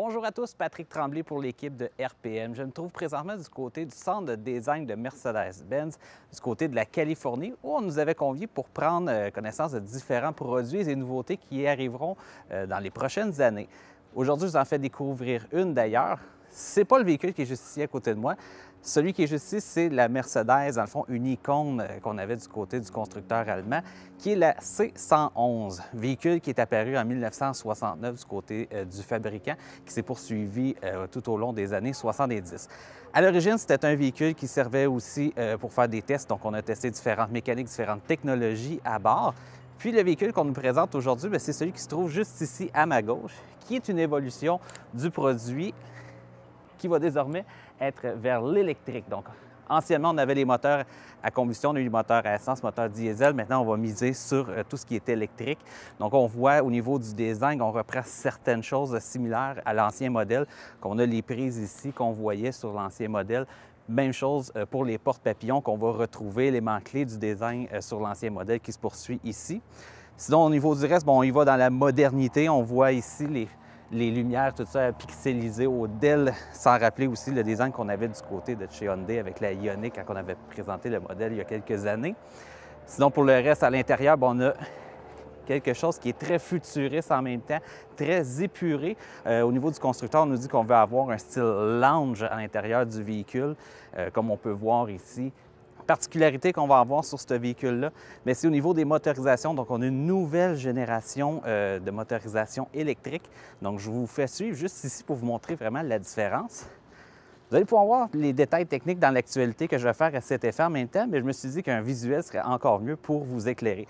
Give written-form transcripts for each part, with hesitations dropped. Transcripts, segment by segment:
Bonjour à tous, Patrick Tremblay pour l'équipe de RPM. Je me trouve présentement du côté du centre de design de Mercedes-Benz, du côté de la Californie, où on nous avait conviés pour prendre connaissance de différents produits et nouveautés qui arriveront dans les prochaines années. Aujourd'hui, je vous en fais découvrir une d'ailleurs. Ce n'est pas le véhicule qui est juste ici à côté de moi. Celui qui est juste ici, c'est la Mercedes, dans le fond, une icône qu'on avait du côté du constructeur allemand, qui est la C111, véhicule qui est apparu en 1969 du côté du fabricant, qui s'est poursuivi tout au long des années 70. À l'origine, c'était un véhicule qui servait aussi pour faire des tests, donc on a testé différentes mécaniques, différentes technologies à bord. Puis le véhicule qu'on nous présente aujourd'hui, c'est celui qui se trouve juste ici à ma gauche, qui est une évolution du produit qui va désormais être vers l'électrique. Donc, anciennement, on avait les moteurs à combustion, on a eu les moteurs à essence, moteurs diesel. Maintenant, on va miser sur tout ce qui est électrique. Donc, on voit au niveau du design, on reprend certaines choses similaires à l'ancien modèle, qu'on a les prises ici qu'on voyait sur l'ancien modèle. Même chose pour les portes-papillons qu'on va retrouver, éléments clés du design sur l'ancien modèle qui se poursuit ici. Sinon, au niveau du reste, on y va dans la modernité. On voit ici les lumières, tout ça pixelisé au DEL, sans rappeler aussi le design qu'on avait du côté de chez Hyundai avec la Ioniq quand on avait présenté le modèle il y a quelques années. Sinon, pour le reste, à l'intérieur, on a quelque chose qui est très futuriste en même temps, très épuré. Au niveau du constructeur, on nous dit qu'on veut avoir un style lounge à l'intérieur du véhicule, comme on peut voir ici. Particularité qu'on va avoir sur ce véhicule-là, mais c'est au niveau des motorisations. Donc, on a une nouvelle génération de motorisation électrique. Donc, je vous fais suivre juste ici pour vous montrer vraiment la différence. Vous allez pouvoir voir les détails techniques dans l'actualité que je vais faire à cet effet en même temps, mais je me suis dit qu'un visuel serait encore mieux pour vous éclairer.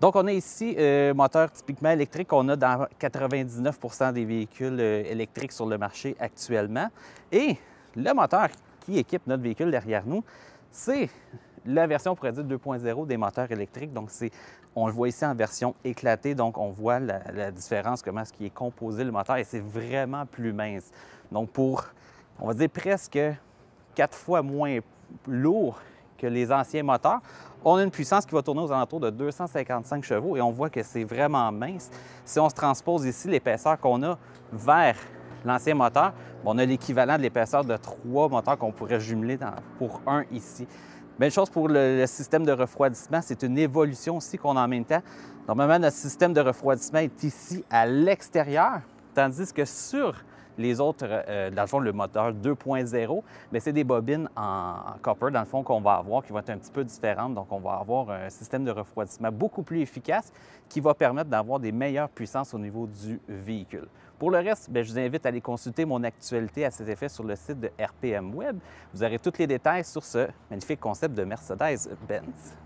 Donc, on a ici un moteur typiquement électrique qu'on a dans 99 % des véhicules électriques sur le marché actuellement. Et le moteur qui équipe notre véhicule derrière nous, c'est la version, on pourrait dire, 2.0 des moteurs électriques. Donc, on le voit ici en version éclatée. Donc, on voit la différence, comment est-ce qu'il est composé le moteur. Et c'est vraiment plus mince. Donc, pour, on va dire, presque 4 fois moins lourd que les anciens moteurs, on a une puissance qui va tourner aux alentours de 255 chevaux. Et on voit que c'est vraiment mince. Si on se transpose ici l'épaisseur qu'on a vers l'ancien moteur, on a l'équivalent de l'épaisseur de 3 moteurs qu'on pourrait jumeler pour un ici. Même chose pour le système de refroidissement, c'est une évolution aussi qu'on a en même temps. Normalement, notre système de refroidissement est ici à l'extérieur, tandis que sur les autres, dans le fond, le moteur 2.0, mais c'est des bobines en copper, dans le fond, qu'on va avoir, qui vont être un petit peu différentes. Donc, on va avoir un système de refroidissement beaucoup plus efficace qui va permettre d'avoir des meilleures puissances au niveau du véhicule. Pour le reste, je vous invite à aller consulter mon actualité à cet effet sur le site de RPM Web. Vous aurez tous les détails sur ce magnifique concept de Mercedes-Benz.